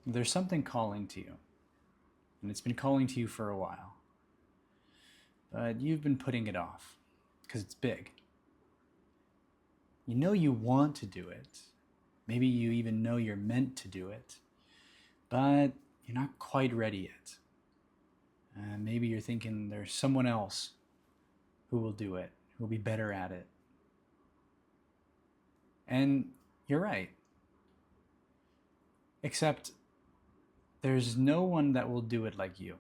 There's something calling to you, and it's been calling to you for a while, but you've been putting it off because it's big. You know you want to do it. Maybe you even know you're meant to do it, but you're not quite ready yet. Maybe you're thinking there's someone else who will do it, who will be better at it. And you're right. Except there's no one that will do it like you.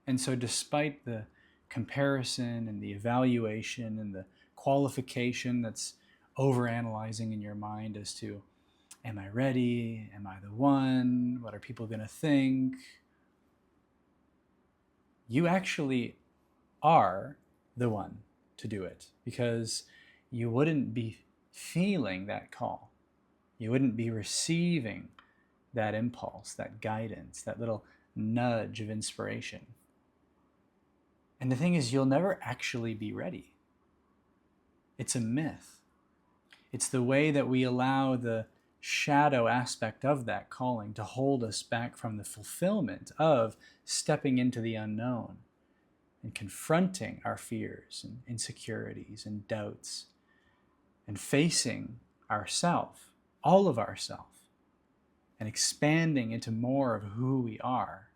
And so despite the comparison and the evaluation and the qualification that's overanalyzing in your mind as to, am I ready? Am I the one? What are people going to think? You actually are the one to do it, because you wouldn't be feeling that call. You wouldn't be receiving that impulse, that guidance, that little nudge of inspiration. And the thing is, you'll never actually be ready. It's a myth. It's the way that we allow the shadow aspect of that calling to hold us back from the fulfillment of stepping into the unknown and confronting our fears and insecurities and doubts and facing ourself, all of ourself, and expanding into more of who we are.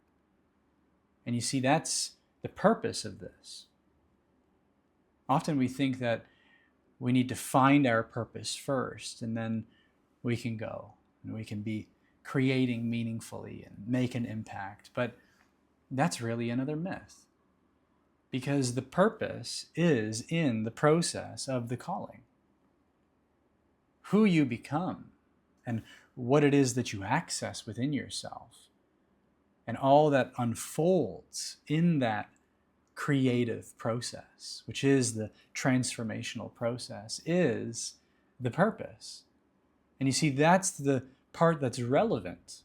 And you see, that's the purpose of this. Often we think that we need to find our purpose first, and then we can go and we can be creating meaningfully and make an impact. But that's really another myth, because the purpose is in the process of the calling. Who you become and what it is that you access within yourself and all that unfolds in that creative process, which is the transformational process, is the purpose. And you see, that's the part that's relevant.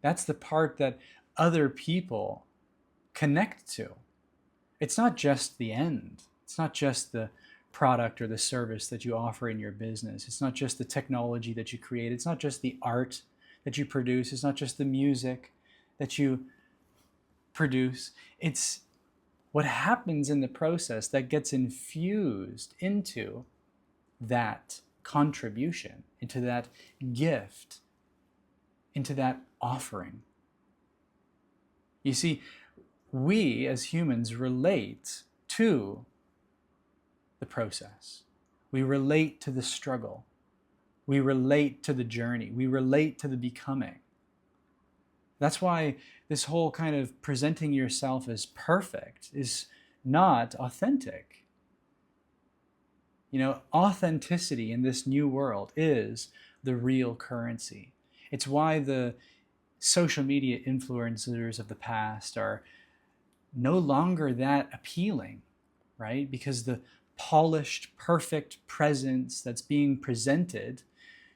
That's the part that other people connect to. It's not just the end. It's not just the product or the service that you offer in your business. It's not just the technology that you create. It's not just the art that you produce. It's not just the music that you produce. It's what happens in the process that gets infused into that contribution, into that gift, into that offering. You see, we as humans relate to the process. We relate to the struggle. We relate to the journey. We relate to the becoming. That's why this whole kind of presenting yourself as perfect is not authentic. You know, authenticity in this new world is the real currency. It's why the social media influencers of the past are no longer that appealing, right? Because the polished, perfect presence that's being presented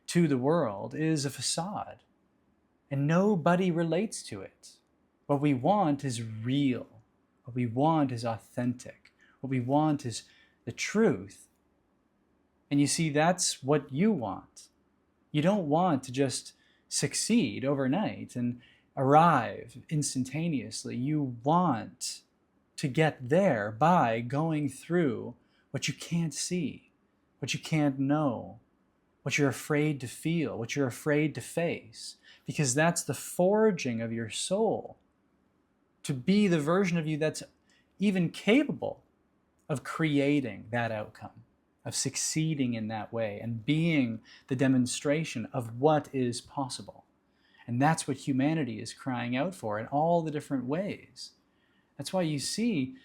to the world is a facade. And nobody relates to it. What we want is real. What we want is authentic. What we want is the truth. And you see, that's what you want. You don't want to just succeed overnight and arrive instantaneously. You want to get there by going through what you can't see, what you can't know, what you're afraid to feel, what you're afraid to face. Because that's the forging of your soul to be the version of you that's even capable of creating that outcome, of succeeding in that way and being the demonstration of what is possible. And that's what humanity is crying out for in all the different ways. That's why you see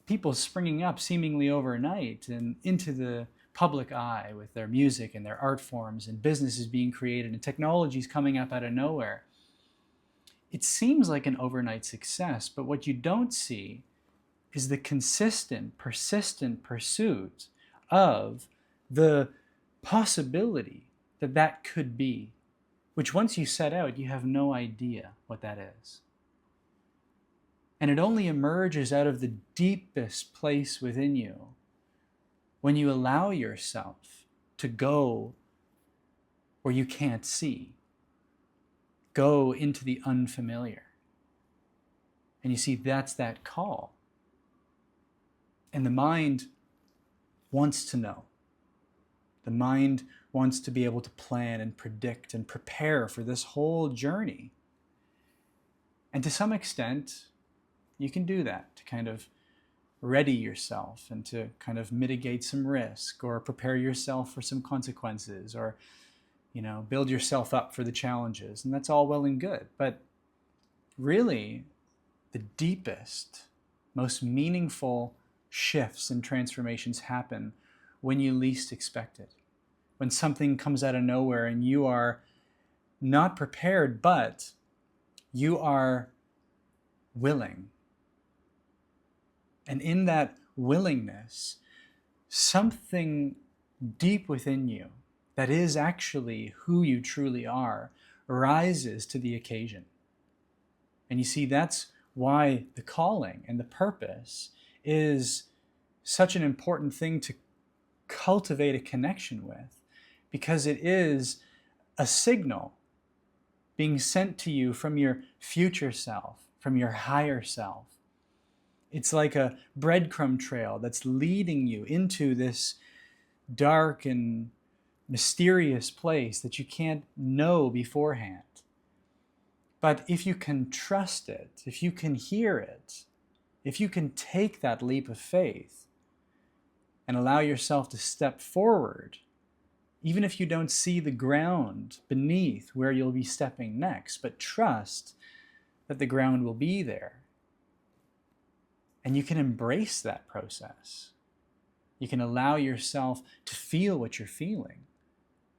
people springing up seemingly overnight and into the public eye with their music and their art forms, and businesses being created and technologies coming up out of nowhere. It seems like an overnight success, but what you don't see is the consistent, persistent pursuit of the possibility that that could be, which once you set out, you have no idea what that is. And it only emerges out of the deepest place within you when you allow yourself to go where you can't see, go into the unfamiliar. And you see, that's that call. And the mind wants to know. The mind wants to be able to plan and predict and prepare for this whole journey. And to some extent, you can do that to kind of ready yourself and to kind of mitigate some risk or prepare yourself for some consequences or, build yourself up for the challenges. And that's all well and good. But really, the deepest, most meaningful shifts and transformations happen when you least expect it. When something comes out of nowhere and you are not prepared, but you are willing. And in that willingness, something deep within you that is actually who you truly are rises to the occasion. And you see, that's why the calling and the purpose is such an important thing to cultivate a connection with, because it is a signal being sent to you from your future self, from your higher self. It's like a breadcrumb trail that's leading you into this dark and mysterious place that you can't know beforehand. But if you can trust it, if you can hear it, if you can take that leap of faith and allow yourself to step forward, even if you don't see the ground beneath where you'll be stepping next, but trust that the ground will be there. And you can embrace that process. You can allow yourself to feel what you're feeling.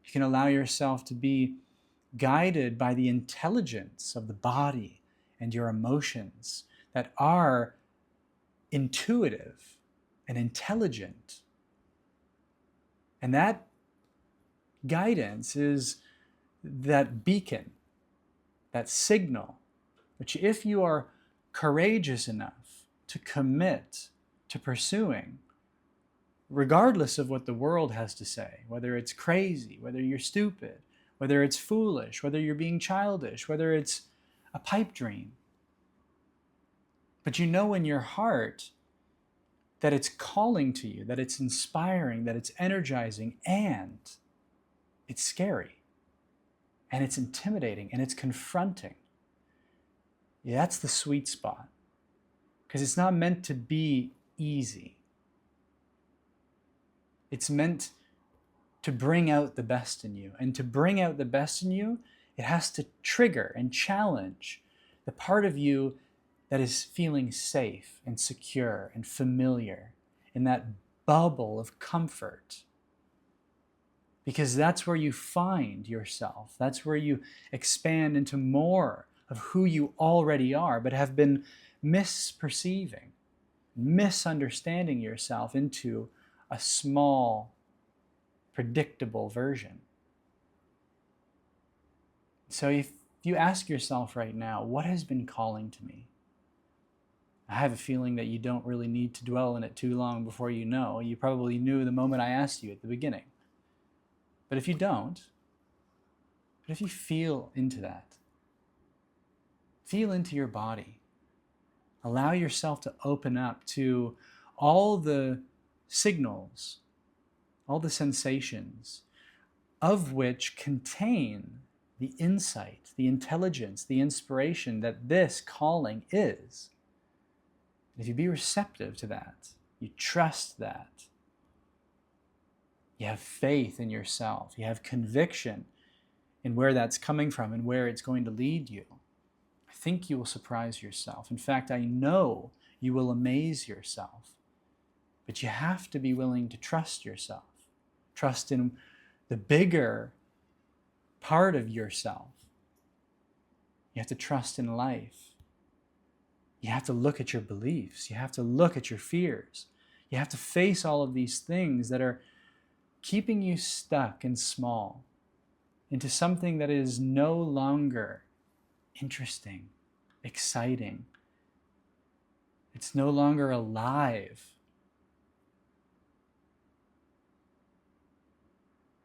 You can allow yourself to be guided by the intelligence of the body and your emotions that are intuitive and intelligent. And that guidance is that beacon, that signal, which if you are courageous enough to commit to pursuing, regardless of what the world has to say, whether it's crazy, whether you're stupid, whether it's foolish, whether you're being childish, whether it's a pipe dream. But you know in your heart that it's calling to you, that it's inspiring, that it's energizing, and it's scary, and it's intimidating, and it's confronting. Yeah, that's the sweet spot, because it's not meant to be easy. It's meant to bring out the best in you. And to bring out the best in you, it has to trigger and challenge the part of you that is feeling safe and secure and familiar in that bubble of comfort. Because that's where you find yourself. That's where you expand into more of who you already are, but have been misperceiving, misunderstanding yourself into a small, predictable version. So if you ask yourself right now, what has been calling to me? I have a feeling that you don't really need to dwell in it too long before you know. You probably knew the moment I asked you at the beginning. But if you don't, but if you feel into that, feel into your body, allow yourself to open up to all the signals, all the sensations, of which contain the insight, the intelligence, the inspiration that this calling is. And if you be receptive to that, you trust that, you have faith in yourself, you have conviction in where that's coming from and where it's going to lead you, I think you will surprise yourself. In fact, I know you will amaze yourself. But you have to be willing to trust yourself. Trust in the bigger part of yourself. You have to trust in life. You have to look at your beliefs. You have to look at your fears. You have to face all of these things that are keeping you stuck and small into something that is no longer interesting, exciting. It's no longer alive.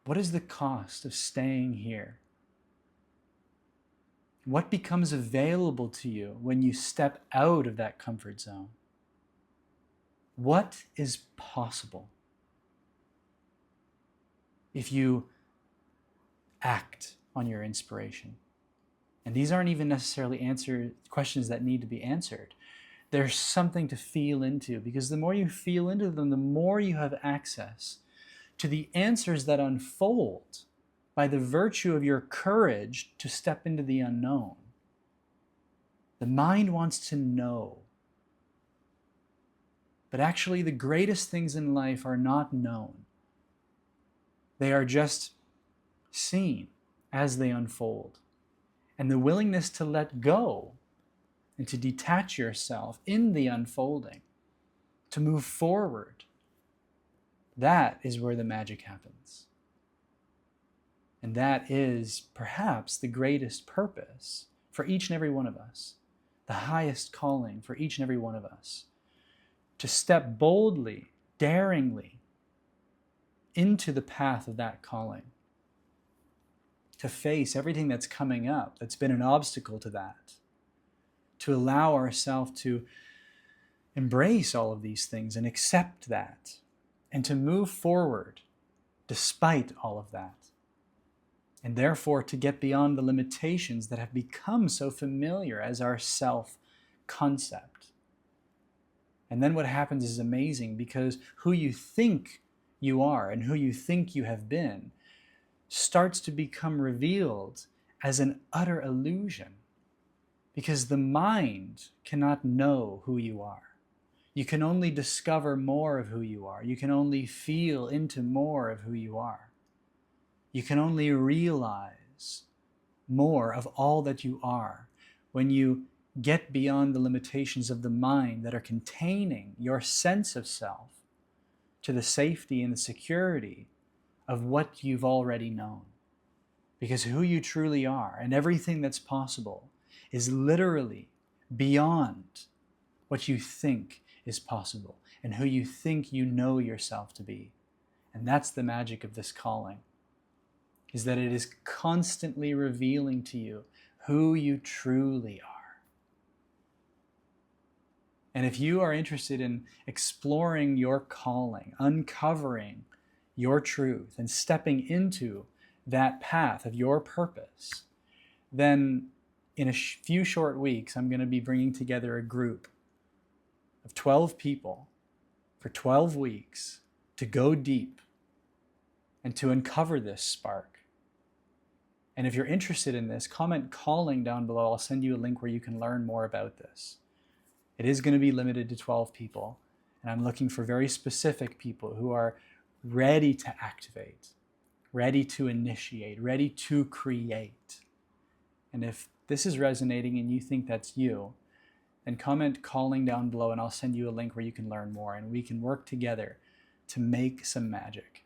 What is the cost of staying here? What becomes available to you when you step out of that comfort zone? What is possible if you act on your inspiration? And these aren't even necessarily questions that need to be answered. There's something to feel into, because the more you feel into them, the more you have access to the answers that unfold by the virtue of your courage to step into the unknown. The mind wants to know. But actually, the greatest things in life are not known. They are just seen as they unfold. And the willingness to let go and to detach yourself in the unfolding, to move forward, that is where the magic happens. And that is perhaps the greatest purpose for each and every one of us, the highest calling for each and every one of us, to step boldly, daringly into the path of that calling, to face everything that's coming up that's been an obstacle to that, to allow ourselves to embrace all of these things and accept that, and to move forward despite all of that. And therefore to get beyond the limitations that have become so familiar as our self-concept. And then what happens is amazing, because who you think you are and who you think you have been starts to become revealed as an utter illusion, because the mind cannot know who you are. You can only discover more of who you are. You can only feel into more of who you are. You can only realize more of all that you are when you get beyond the limitations of the mind that are containing your sense of self to the safety and the security of what you've already known. Because who you truly are and everything that's possible is literally beyond what you think is possible and who you think you know yourself to be. And that's the magic of this calling, is that it is constantly revealing to you who you truly are. And if you are interested in exploring your calling, uncovering your truth, and stepping into that path of your purpose, then in a few short weeks, I'm going to be bringing together a group of 12 people for 12 weeks to go deep and to uncover this spark. And if you're interested in this, comment calling down below. I'll send you a link where you can learn more about this. It is going to be limited to 12 people, and I'm looking for very specific people who are ready to activate, ready to initiate, ready to create. And if this is resonating and you think that's you, then comment calling down below and I'll send you a link where you can learn more, and we can work together to make some magic.